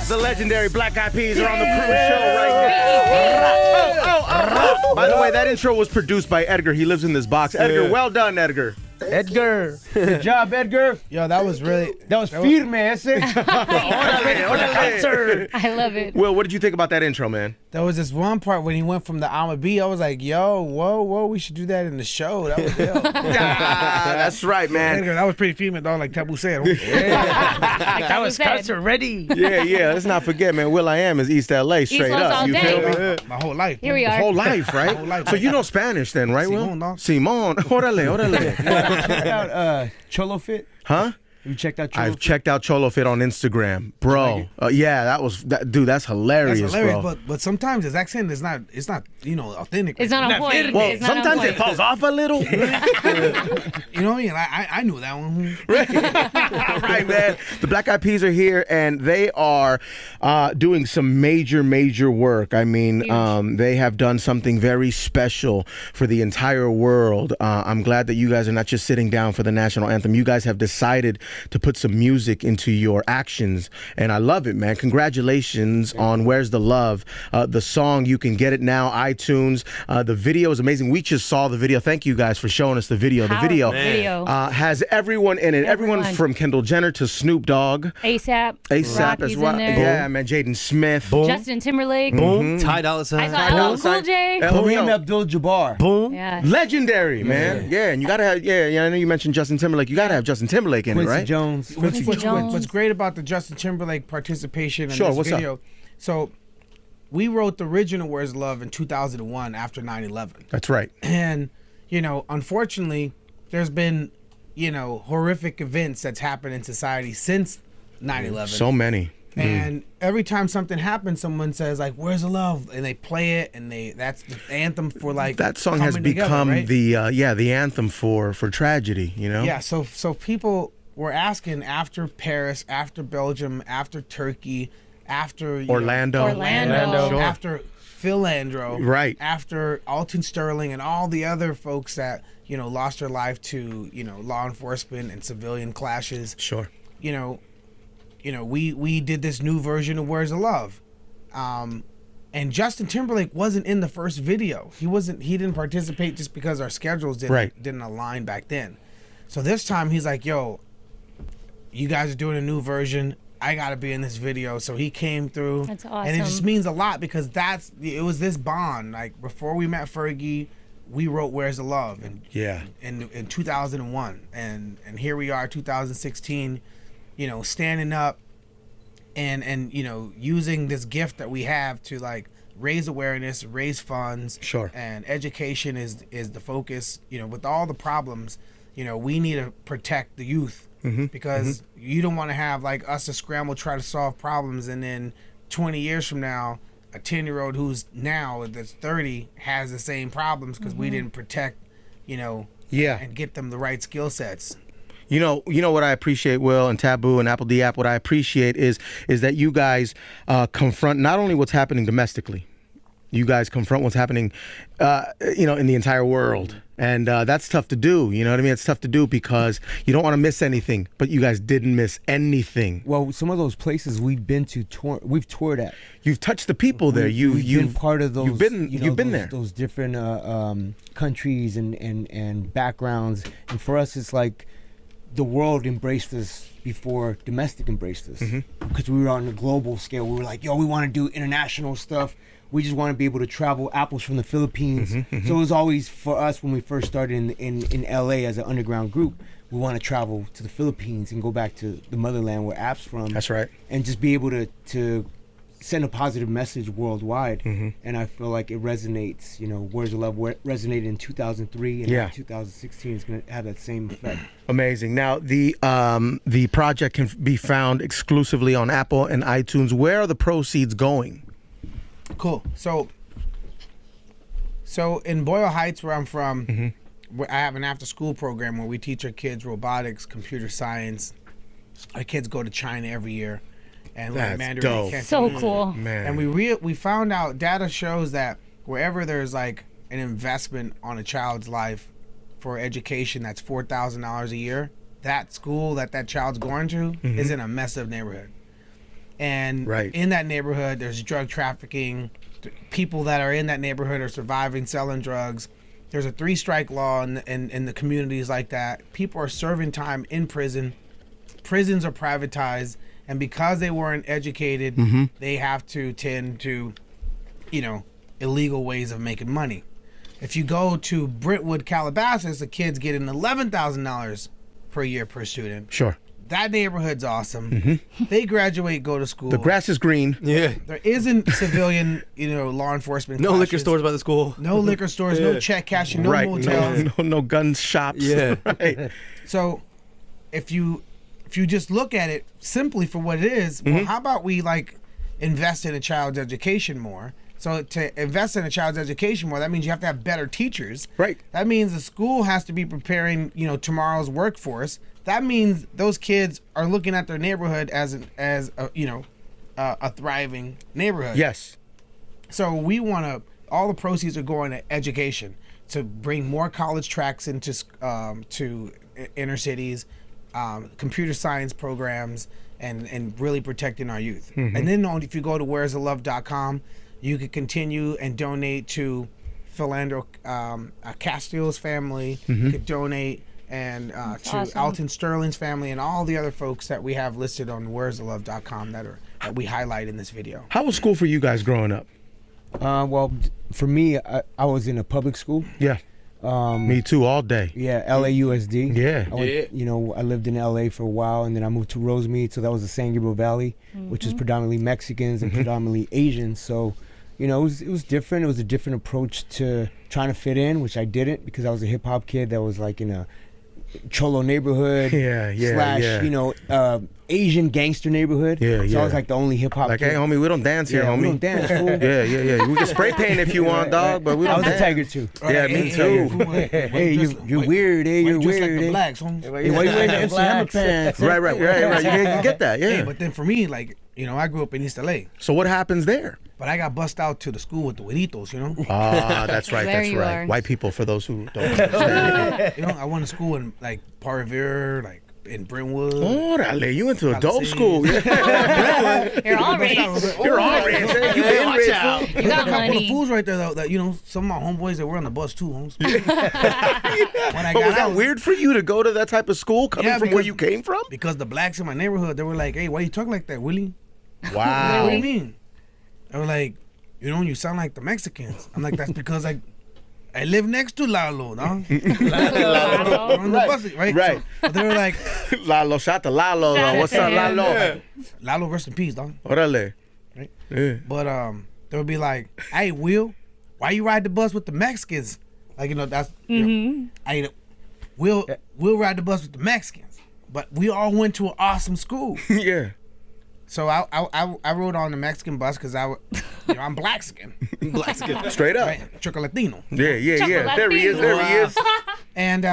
The legendary Black Eyed Peas are on the Crew Show right now. By the way, that intro was produced by Edgar. He lives in this box. Edgar, well done, Edgar. Edgar. Good job, Edgar. Yo, that was firme ese. I love it. Will, what did you think about that intro, man? There was this one part when he went from the I'm a B. I was like, yo, whoa, we should do that in the show. That was ill. That's right, man. Edgar, that was pretty female, dog, like Tabu said. That was cuts already. Yeah. Let's not forget, man. Will I Am is East LA straight Los up. all You day. feel me? My whole life. Here we are. Whole life, right? Whole life. So you know Spanish then, right, Will? Simón, dog. Simón. Órale. Check out Cholo Fit. Huh? You checked out Cholo Fit? I've checked out Cholo Fit on Instagram, bro. Yeah, dude. That's hilarious, That's hilarious, bro. but sometimes his accent is not authentic. It's not on point. Well, It's not on sometimes point. it falls off a little. You know what I mean? I knew that one. Right, man. The Black Eyed Peas are here, and they are doing some major work. I mean, they have done something very special for the entire world. I'm glad that you guys are not just sitting down for the national anthem. You guys have decided to put some music into your actions, and I love it, man. Congratulations on Where's the Love. The song, you can get it now, iTunes. The video is amazing. We just saw the video. Thank you guys for showing us the video. The video has everyone in it. Everyone from Kendall Jenner to Snoop Dogg. ASAP as well. Yeah, man. Jaden Smith. Justin Timberlake. Ty Dolla $ign. I saw LL Cool J. Kareem Abdul-Jabbar. Boom. Yeah. Legendary, man. Yeah, and you gotta have. Yeah. I know you mentioned Justin Timberlake. You gotta have Justin Timberlake in it, right? Jones. Quincy Jones. What's great about the Justin Timberlake participation in Sure, this what's video? up? So we wrote the original Where's Love in 2001 after 9/11. That's right. And, unfortunately, there's been, horrific events that's happened in society since 9/11. So many. And every time something happens, someone says, like, "Where's the love?" And they play it, and that's the anthem for, like, That song has coming become together, right? the anthem for tragedy, Yeah, so people were asking after Paris, after Belgium, after Turkey, after Orlando. Orlando. after Phil Landro, Right. after Alton Sterling and all the other folks that lost their life to law enforcement and civilian clashes. Sure. We did this new version of Where's the Love, and Justin Timberlake wasn't in the first video. He didn't participate just because our schedules didn't align back then. So this time he's like, "Yo, you guys are doing a new version. I gotta be in this video." So he came through. That's awesome. And it just means a lot because it was this bond. Like before we met Fergie, we wrote Where's the Love in 2001, and here we are 2016, standing up and using this gift that we have to like raise awareness, raise funds. Sure. And education is the focus. With all the problems, we need to protect the youth. Because you don't want to have like us to scramble, try to solve problems, and then 20 years from now, a 10-year-old who's now that's 30 has the same problems because we didn't protect, and get them the right skill sets. You know what I appreciate, Will, and Taboo and Apple D App. What I appreciate is that you guys confront not only what's happening domestically, you guys confront what's happening, in the entire world. And that's tough to do. You know what I mean? It's tough to do because you don't want to miss anything. But you guys didn't miss anything. Well, some of those places we've been to, we've toured at. You've touched the people there. You've been part of those. You've been there. Those different countries and backgrounds. And for us, it's like the world embraced us before domestic embraced us. Because we were on a global scale. We were like, yo, we want to do international stuff. We just want to be able to travel apples from the Philippines. So it was always for us when we first started in LA as an underground group, we want to travel to the Philippines and go back to the motherland where App's from. That's right. And just be able to send a positive message worldwide. And I feel like it resonates. Where's the Love resonated in 2003 and now 2016 is going to have that same effect. Amazing. Now, the project can be found exclusively on Apple and iTunes. Where are the proceeds going? Cool. So in Boyle Heights, where I'm from, I have an after-school program where we teach our kids robotics, computer science. Our kids go to China every year and learn Mandarin and Cantonese. So cool. Man. And we found out, data shows that wherever there's like an investment on a child's life for education that's $4,000 a year, that school that child's going to is in a messed up neighborhood. and Right. in that neighborhood there's drug trafficking. People that are in that neighborhood are surviving selling drugs. There's a 3-strike law in the communities like that. People are serving time in prison. Prisons are privatized, and because they weren't educated, they have to tend to, illegal ways of making money. If you go to Brentwood, Calabasas, the kids getting $11,000 per year per student. Sure. That neighborhood's awesome. They graduate, go to school. The grass is green. Yeah. There isn't civilian, law enforcement. No liquor clashes. stores by the school. No liquor stores, no check cashing, no Right. motels. No gun shops. Yeah. Right. So if you just look at it simply for what it is, well, how about we invest in a child's education more? So to invest in a child's education more, that means you have to have better teachers. Right. That means the school has to be preparing, tomorrow's workforce. That means those kids are looking at their neighborhood as a thriving neighborhood. Yes. So we want to. All the proceeds are going to education to bring more college tracks into to inner cities, computer science programs, and really protecting our youth. And then if you go to where'sTheLove.com, you can continue and donate to Philandro Castillo's family. You could donate and to awesome. Alton Sterling's family and all the other folks that we have listed on where'sTheLove.com that we highlight in this video. How was school for you guys growing up? Well, for me, I was in a public school. Yeah. Me too, all day. Yeah, LAUSD. Yeah. I went, I lived in LA for a while, and then I moved to Rosemead, so that was the San Gabriel Valley, which is predominantly Mexicans and predominantly Asians. So, it was different. It was a different approach to trying to fit in, which I didn't because I was a hip hop kid that was in a cholo neighborhood. / Asian gangster neighborhood. So I was the only hip hop kid. Hey, homie, we don't dance here, homie. We don't dance, fool. Yeah. We can spray paint if you want, dog, but we I don't was a dance. tiger too. Yeah, me too. Hey, you're weird, eh? You're just like weird, the eh? blacks, homes. Why you wearing the MC Hammer pants? Right. You get that, yeah. Hey, but then for me, I grew up in East LA, So what happens there? but I got bussed out to the school with the güeritos, Ah, that's right, There that's you right. are. White people, for those who don't understand. I went to school in Park Revere, in Brentwood. Orale, you went to a dope Palisades. school. Yeah. You're all rich. You're all rich. You been rich, fool. You got Couple of money. fools right there though that some of my homeboys that were on the bus too, homes. When I But got was that out, weird for you to go to that type of school coming from where because- you came from? because the blacks in my neighborhood, they were like, "Hey, why you talk like that, Willie? Wow. What do you mean?" They were like, "You sound like the Mexicans." I'm like, "That's because I live next to Lalo, no?" We're on the bus, right? Right. So they were like, Lalo, shout to Lalo. What's up, Lalo? "Lalo, rest in peace, dog." Orale. Right. Yeah. But they would be like, "Hey, Will, why you ride the bus with the Mexicans?" That's We'll ride the bus with the Mexicans, but we all went to an awesome school. Yeah. So I rode on the Mexican bus because I'm Blaxican, Straight up. right? Chocolatino, Yeah. There he is. and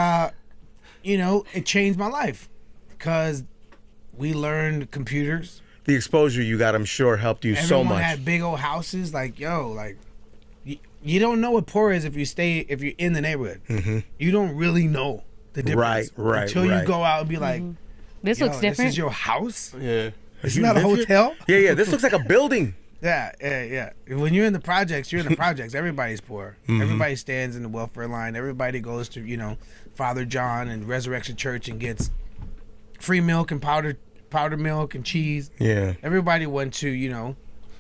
it changed my life because we learned computers. The exposure you got, I'm sure, helped you so Everyone much. had big old houses. You don't know what poor is if you're in the neighborhood. You don't really know the difference Right, until you go out and be like, This looks "This different. is your house. Yeah. It's You not a live here? hotel." Yeah. This looks like a building. Yeah. When you're in the projects, everybody's poor. Everybody stands in the welfare line. Everybody goes to, Father John and Resurrection Church and gets free milk and powdered milk and cheese. Yeah. Everybody went to,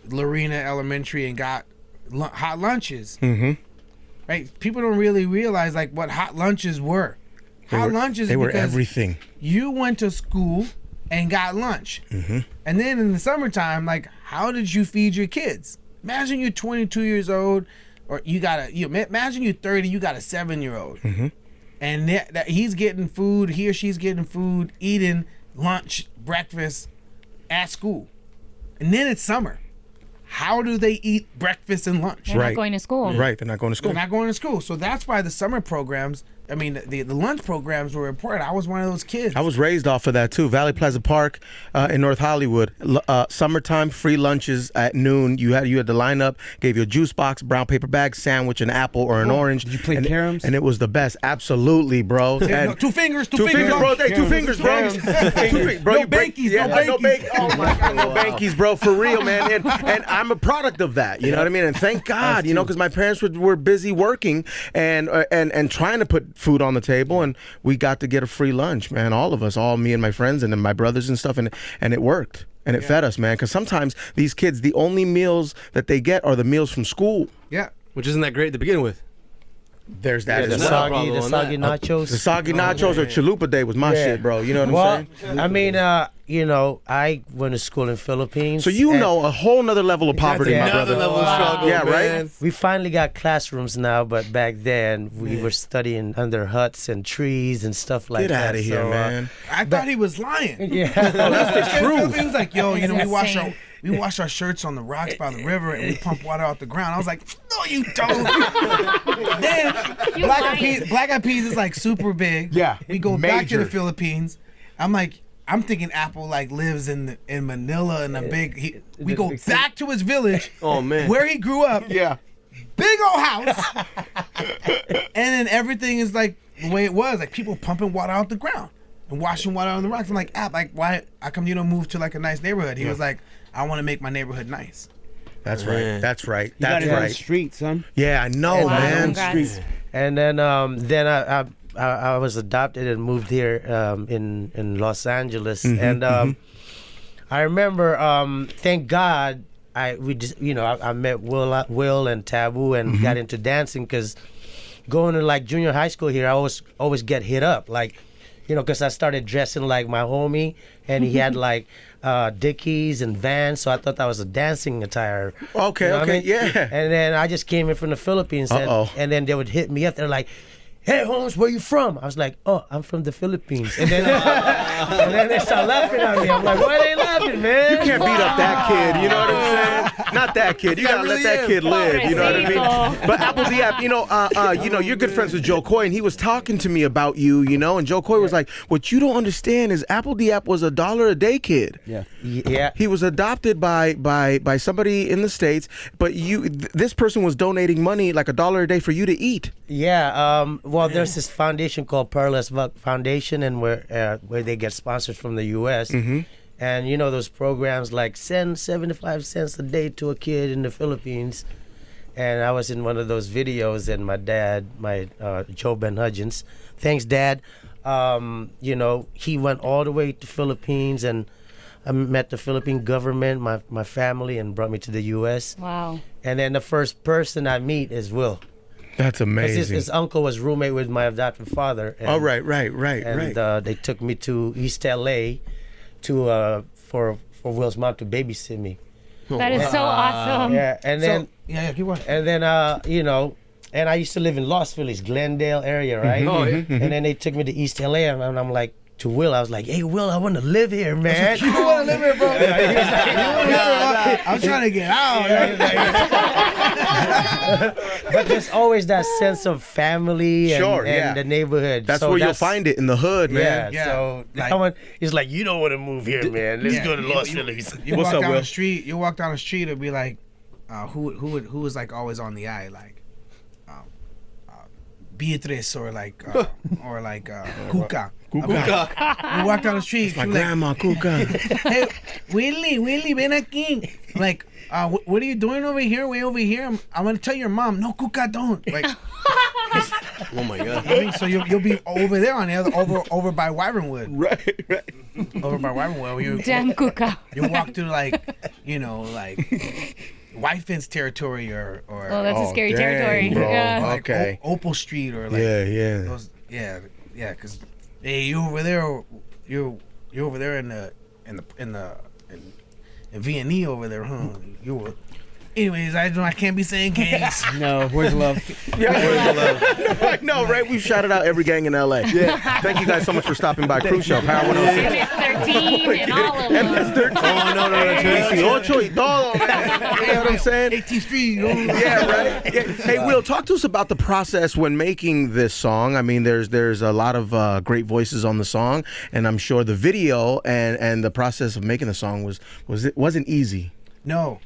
Lorena Elementary and got hot lunches. Right? People don't really realize what hot lunches were. Hot lunches They were because everything. you went to school and got lunch. And then in the summertime, how did you feed your kids? Imagine you're 22 years old, or imagine you're 30, you got a 7-year-old. And that he's getting food, he or she's getting food, eating lunch, breakfast at school. And then it's summer. How do they eat breakfast and lunch? They're not going to school. Right. They're not going to school. They're not going to school. So that's why the summer programs I mean, the lunch programs were important. I was one of those kids. I was raised off of that too. Valley Plaza Park in North Hollywood. Summertime, free lunches at noon. You had to line up. Gave you a juice box, brown paper bag, sandwich, an apple or an orange. Did you play and, caroms? And it was the best. Absolutely, bro. No, And two fingers, two fingers, bro. Hey, two Caroms. fingers, bro. Two fingers, bro. No You break- bankies, yeah, no no bankies. bank- Oh my God, no bankies, bro. For real, man. And I'm a product of that. You know what I mean? And thank God, you know, because my parents were busy working and trying to put food on the table, and we got to get a free lunch, man. All of us, all me and my friends and then my brothers and stuff, and it worked. And it fed us, man. Because sometimes these kids, the only meals that they get are the meals from school. Yeah. Which isn't that great to begin with. There's that Yeah, as there's well. not- The soggy nachos. The soggy nachos or chalupa day was my Yeah. shit, bro. You know what Well, I'm saying? I mean, you know, I went to school in Philippines. So you and know a whole nother level of poverty, my Another brother. level of struggle, Yeah, right? man. we finally got classrooms now, but back then we were studying under huts and trees and stuff like Get that. out of here, So, man. I thought he was lying. Yeah. That's the truth. He was like, yo, you know, Insane. we wash our shirts on the rocks by the river and we pump water out the ground. I was like, no, you don't. Then You lying. Black Eyed Peas is like super big. Yeah, We go back to the major. Philippines. I'm thinking Apple like lives in Manila in a big. We go back to his village. Oh, man. Where he grew up. Yeah. Big old house. And then everything is like the way it was. Like people pumping water out the ground and washing water on the rocks. I'm like, like why? How come you don't move to like a nice neighborhood? He was like, I want to make my neighborhood nice. That's Man. right. That's right. You That's gotta go to the right. street, son. Yeah, I know, Wow, man. congrats. And then I was adopted and moved here in Los Angeles, and I remember, thank God, I met Will and Taboo and got into dancing because going to like junior high school here, I always get hit up like. You know, because I started dressing like my homie, and he had like Dickies and Vans, so I thought that was a dancing attire. Okay, You know what okay, I mean? yeah. And then I just came in from the Philippines, Uh-oh. and then they would hit me up. They're like, "Hey, Holmes, where you from?" I was like, "Oh, I'm from the Philippines." And then, and then they start laughing at me. I'm like, "Why are they laughing, man?" You can't beat up that kid, you know what I'm saying? Not that kid. You gotta really let that am. kid live. You know what I mean? Pobrecito. But Apple the App, you're good friends with Joe Coy, and he was talking to me about you, you know, and Joe Coy was like, "What you don't understand is Apple the App was $1 a day kid. Yeah. Yeah. He was adopted by somebody in the States, but this person was donating money like $1 a day for you to eat. Yeah. Well, there's this foundation called Pearless Buck Foundation, and where they get sponsors from the U.S. And you know those programs like send 75 cents a day to a kid in the Philippines. And I was in one of those videos, and my dad, Joe Ben Hudgens, thanks Dad. You know, he went all the way to Philippines, and I met the Philippine government, my family, and brought me to the U.S. Wow. And then the first person I meet is Will. That's 'Cause amazing. His uncle was roommate with my adopted father. And, Oh, right. And they took me to East LA for Will's mom to babysit me. That is so awesome. Yeah, and then Keep going. and then you know, and I used to live in Los Feliz, Glendale area, right? Oh, yeah. And then they took me to East LA, and I'm like to Will, I was like, "Hey, Will, I want to live here, man." You want to live here, bro? I'm trying to get out. But there's always that sense of family and, Sure, and yeah. the neighborhood. That's So where you'll find it in the hood, man. Yeah, Yeah, so like- that one is like, you don't want to move here, man. Let's go to Los Feliz. You What's walk up, down Will? the street. You walk down the street, it'd be like, who was like always on the eye, like Beatrice or like Cuca. Cuca. You walk down the street. My she be like, grandma, Cuca. hey, Willie, ven aquí. Like, what are you doing over here? Way over here. I'm gonna tell your mom. No, Cuca, don't. Like, Oh my God. I mean, so you'll be over there on the other over by Wyvernwood. right. Over by Wyvernwood. You Damn Kuka. you walk through like Whitefin's territory or Oh, that's a Oh, scary dang, territory. bro. Yeah. like Okay. Opal Street or like Yeah. those because hey, you over there, you over there in V&E over there, huh? Anyways, I can't be saying gangs. No, where's love? I know, right? We've shouted out every gang in LA. Yeah. Thank you guys so much for stopping by. Cruise Show, Power 106. MS-13 and all of them. MS-13. Oh, no. 18 y todo, man. You know what I'm saying? 18th Street. Yeah, right. Yeah. Hey, Will, talk to us about the process when making this song. I mean, there's a lot of great voices on the song, and I'm sure the video and the process of making the song wasn't easy. No.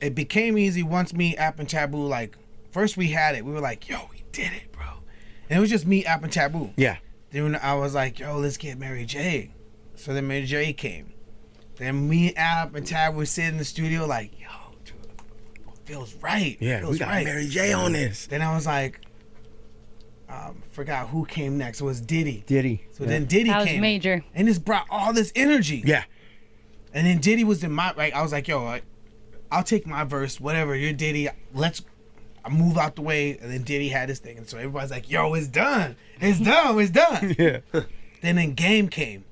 It became easy once me, App, and Taboo, like, first we had it. We were like, yo, we did it, bro. And it was just me, App, and Taboo. Yeah. Then I was like, yo, let's get Mary J. So then Mary J came. Then me, App, and Taboo would sit in the studio like, yo, dude, feels right. Yeah, feels we got right. Mary J on this. Then I was like, forgot who came next. It was Diddy. So then Diddy That was came. major. And this brought all this energy. Yeah. And then Diddy was in my, right, I was like, yo, I'll take my verse, whatever, you're Diddy, I move out the way, and then Diddy had his thing, and so everybody's like, yo, it's done. It's done. Yeah. Then Game came.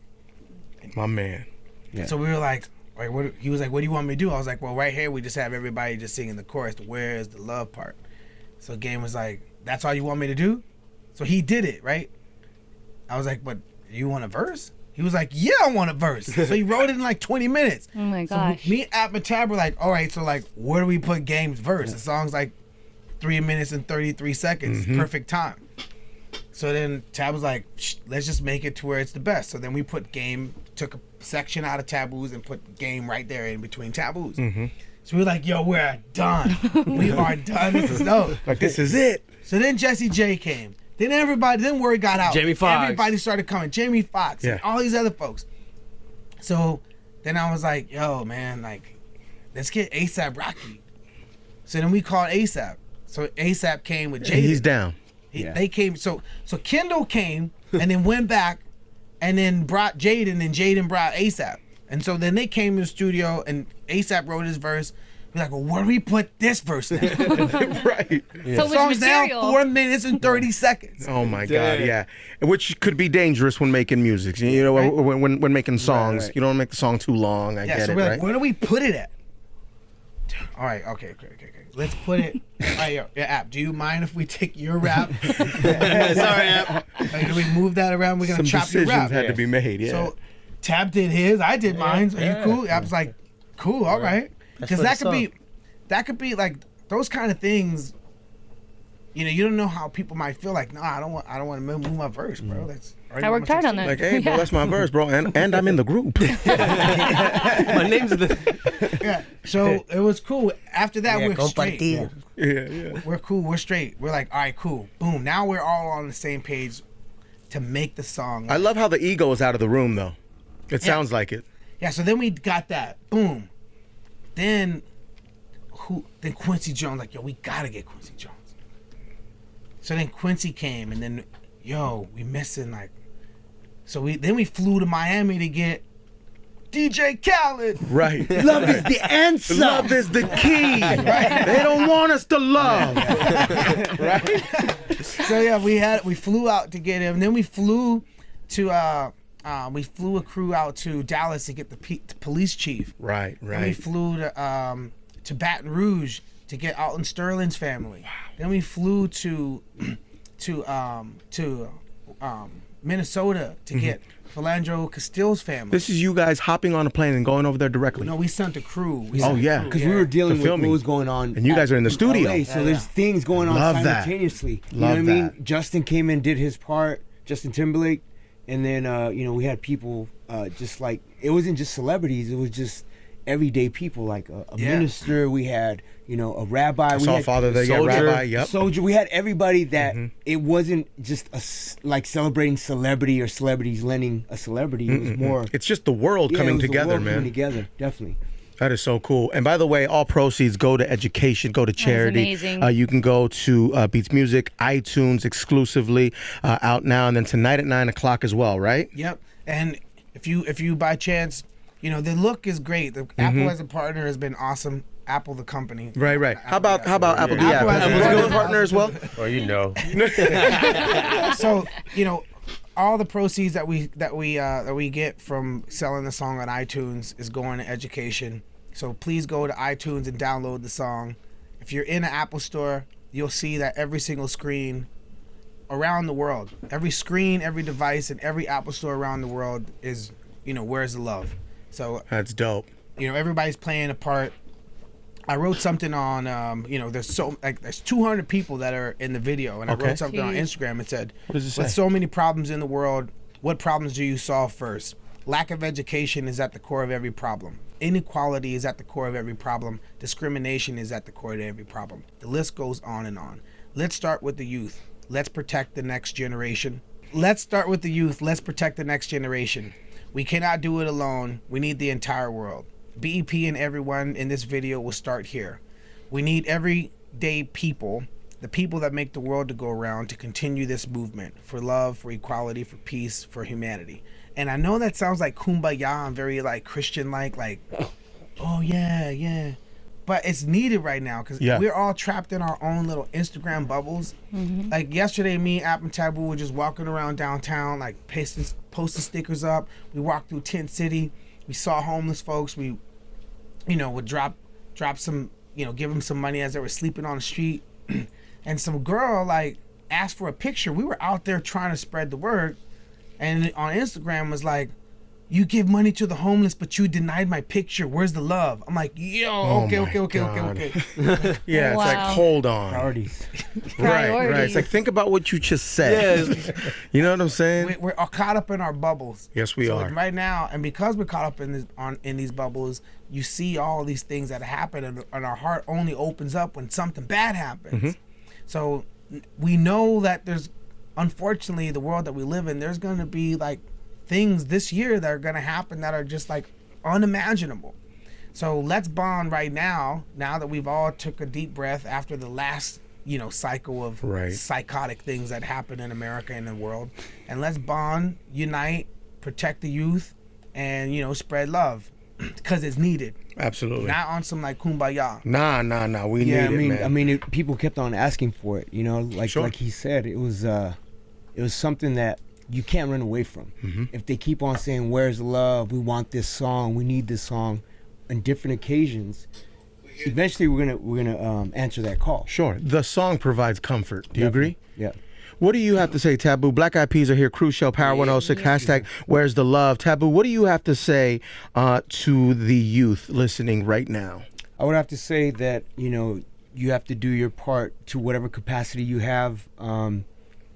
My man. Yeah. So we were like, right, he was like, what do you want me to do? I was like, well, right here, we just have everybody just singing the chorus, the where is the love part. So Game was like, that's all you want me to do? So he did it, right? I was like, but you want a verse? He was like, yeah, I want a verse. So he wrote it in like 20 minutes. Oh my So gosh. me, App, and Tab were like, all right, so like, where do we put Game's verse? The song's like 3 minutes and 33 seconds. Perfect time. So then Tab was like, let's just make it to where it's the best. So then we put Game, took a section out of Taboos and put Game right there in between Taboos. So we were like, yo, we're done. We are done. This is dope. Like, this is it. So then Jesse J came. Then word got out. Jamie Foxx. Everybody started coming. Jamie Foxx and all these other folks. So then I was like, yo, man, like, let's get ASAP Rocky. So then we called ASAP. So ASAP came with Jaden. He's down. They came. So Kendall came and then went back and then brought Jaden, and Jaden brought ASAP. And so then they came to the studio and ASAP wrote his verse. We're like, well, where do we put this verse now? Right. So much Song's down material. 4 minutes and 30 seconds. Oh my God, yeah. Which could be dangerous when making music. You know, when making songs, right. you don't make the song too long. I get so it, we're like, right? where do we put it at? All right, okay. Let's put it. All right, yeah, App, do you mind if we take your rap? Sorry, App. Like, do we move that around? We're gonna Some chop your decisions rap. had to be made. Yeah. So Tab did his, I did mine. Are you cool? App's like, cool, all right. Because for that the could be like those kind of things. You know, you don't know how people might feel like, no, I don't want to move my verse, bro. That's I worked hard on that. like, hey, bro, that's my verse, bro, and I'm in the group. My name's in the. Yeah. So it was cool. After that, we're straight. compartir. Yeah. We're cool. We're straight. We're like, all right, cool. Boom. Now we're all on the same page to make the song. I love how the ego is out of the room, though. It sounds like it. Yeah. So then we got that. Boom. Then Then Quincy Jones, like, yo, we gotta get Quincy Jones. So then Quincy came, and then, yo, we missing like. So we flew to Miami to get DJ Khaled. Right. Love is the answer. Love is the key. Right. They don't want us to love. Right. So yeah, we flew out to get him. And then we flew to we flew a crew out to Dallas to get the police chief. Right. Then we Right. flew to Baton Rouge to get Alton Sterling's family. Wow. Then we flew to Minnesota to get Philandro Castille's family. This is you guys hopping on a plane and going over there directly. No, we sent a crew. Oh, yeah. Because we were dealing The with filming. what was going on. And you guys are in the studio. LA, so there's things going on Love that. simultaneously. You Love know what I mean? that. Justin came in, did his part, Justin Timberlake, and then we had people just like, it wasn't just celebrities, it was just everyday people, like a minister, we had, a rabbi. I we saw had Father there, yeah, soldier. Rabbi, yep. soldier. We had everybody that it wasn't just like celebrating celebrity or celebrities lending a celebrity. It was more. It's just the world Yeah, it coming was the together, world man. Coming together, definitely. That is so cool. And by the way, all proceeds go to education, go to charity. amazing. You can go to Beats Music, iTunes exclusively, out now, and then tonight at 9 o'clock as well, right? Yep. And if you by chance, the look is great. The Apple as a partner has been awesome. Apple the company. Right. How about Apple the Apple app? has Apple's a a good partner. partner as well? Well, you know. So all the proceeds that we get from selling the song on iTunes is going to education. So please go to iTunes and download the song. If you're in an Apple store, you'll see that every single screen around the world, every screen, every device, and every Apple store around the world is, Where's the Love? So That's dope. Everybody's playing a part. I wrote something on, there's 200 people that are in the video, and I wrote something on Instagram and said, what does it say? with so many problems in the world, what problems do you solve first? Lack of education is at the core of every problem. Inequality is at the core of every problem. Discrimination is at the core of every problem. The list goes on and on. Let's start with the youth. Let's protect the next generation. Let's start with the youth. Let's protect the next generation. We cannot do it alone. We need the entire world. BEP and everyone in this video will start here. We need everyday people, the people that make the world to go around, to continue this movement for love, for equality, for peace, for humanity. And I know that sounds like kumbaya and very like Christian like, oh yeah. But it's needed right now because we're all trapped in our own little Instagram bubbles. Mm-hmm. Like yesterday, me, App, and Taboo were just walking around downtown, like posting stickers up. We walked through Tent City. We saw homeless folks. We, would drop some, give them some money as they were sleeping on the street. And some girl like asked for a picture. We were out there trying to spread the word, and on Instagram was like, "You give money to the homeless, but you denied my picture. Where's the love?" I'm like, "Yo, okay. Yeah, it's like, hold on. Priorities. Right. It's like, think about what you just said. You know what I'm saying? We're all caught up in our bubbles. Yes, we are. Right now, and because we're caught up in these bubbles, you see all these things that happen, and our heart only opens up when something bad happens. Mm-hmm. So we know that there's, unfortunately, the world that we live in, there's going to be like things this year that are going to happen that are just like unimaginable. So let's bond right now that we've all took a deep breath after the last cycle of psychotic things that happen in America and the world, and let's bond, unite, protect the youth, and spread love because it's needed. Absolutely. Not on some like kumbaya. Nah. We need it, man. I mean, people kept on asking for it. Like he said, it was something that you can't run away from. Mm-hmm. If they keep on saying, "Where's the love? We want this song. We need this song," on different occasions, eventually we're gonna answer that call. Sure. The song provides comfort. Do you agree? Yeah. What do you have to say, Taboo? Black Eyed Peas are here. Cruise Show, Power 106, hashtag Where's the Love? Taboo, what do you have to say to the youth listening right now? I would have to say that, you have to do your part to whatever capacity you have,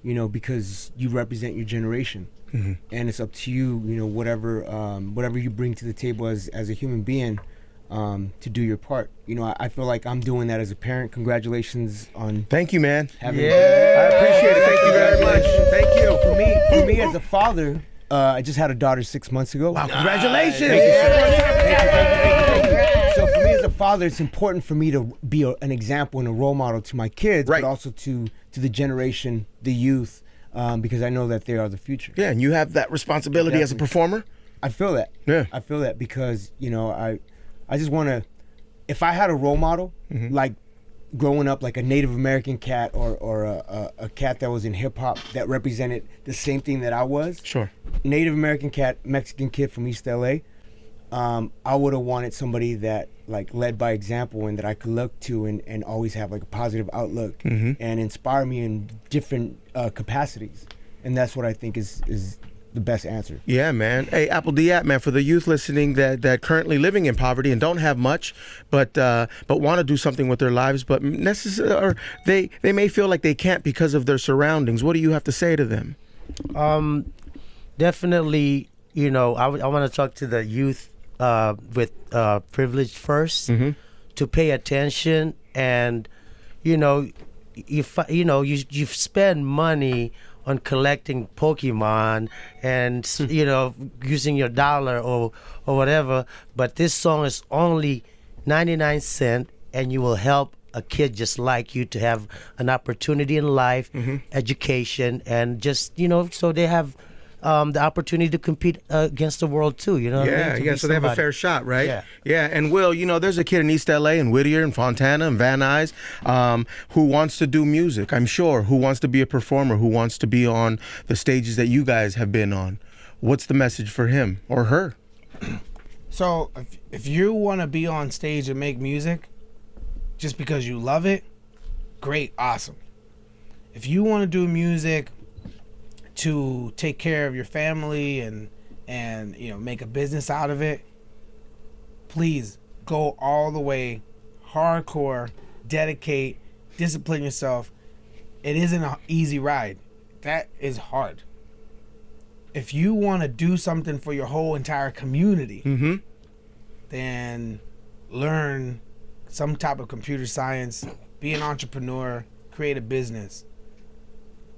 because you represent your generation. Mm-hmm. And it's up to you, whatever you bring to the table as a human being, to do your part. I feel like I'm doing that as a parent. Congratulations on. Thank you, man. I appreciate it. Thank you very much. Thank you. For me as a father, I just had a daughter 6 months ago. Wow, congratulations. So for me as a father, it's important for me to be an example and a role model to my kids, but also to the generation, the youth, because I know that they are the future. Yeah, and you have that responsibility as a performer. I feel that. Yeah. I feel that because, I just want to, if I had a role model, like growing up like a Native American cat or a cat that was in hip hop that represented the same thing that I was. Sure. Native American cat, Mexican kid from East LA. I would have wanted somebody that like led by example and that I could look to and always have like a positive outlook and inspire me in different capacities. And that's what I think is the best answer. Yeah, man. Hey, Apple D app, man, for the youth listening that currently living in poverty and don't have much, but want to do something with their lives, but they may feel like they can't because of their surroundings. What do you have to say to them? Definitely, I want to talk to the youth with privilege first, to pay attention, and you spend money on collecting Pokemon and using your dollar or whatever, but this song is only 99 cents, and you will help a kid just like you to have an opportunity in life, education, and just so they have the opportunity to compete against the world too, so they have a fair shot, right? Yeah. And Will, there's a kid in East LA and Whittier and Fontana and Van Nuys who wants to do music, I'm sure, who wants to be a performer, who wants to be on the stages that you guys have been on. What's the message for him or her? So if you want to be on stage and make music just because you love it, great, awesome. If you want to do music to take care of your family and make a business out of it, please go all the way, hardcore, dedicate, discipline yourself. It isn't an easy ride. That is hard. If you want to do something for your whole entire community, then learn some type of computer science, be an entrepreneur, create a business.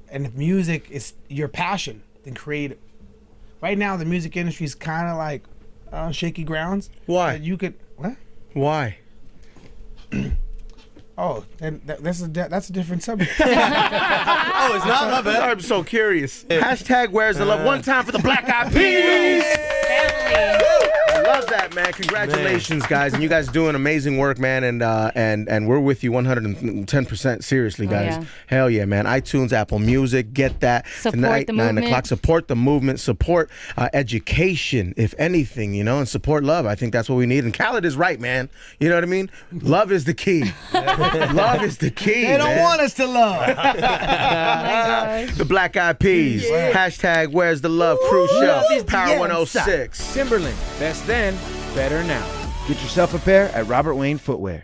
And if music is your passion, then create it. Right now, the music industry is kind of like shaky grounds. Why? You could what? Why? Oh, then that's a different subject. Oh, it's not my bad. I'm so curious. Hashtag where's the love? One time for the Black Eyed Peas. I love that, man. Congratulations, guys, and you guys doing amazing work, man. And we're with you 110%. Seriously, guys. yeah. Hell yeah, man. iTunes, Apple Music, get that Support tonight, the 9 movement. o'clock. Support the movement. Support education, if anything, and support love. I think that's what we need. And Khaled is right, man. You know what I mean? Love is the key. Love is the key. They don't man. want us to love. Oh my gosh. The Black Eyed Peas. Hashtag Where's the Love Crew Show. Power 106. Timberlake, best then, better now. Get yourself a pair at Robert Wayne Footwear.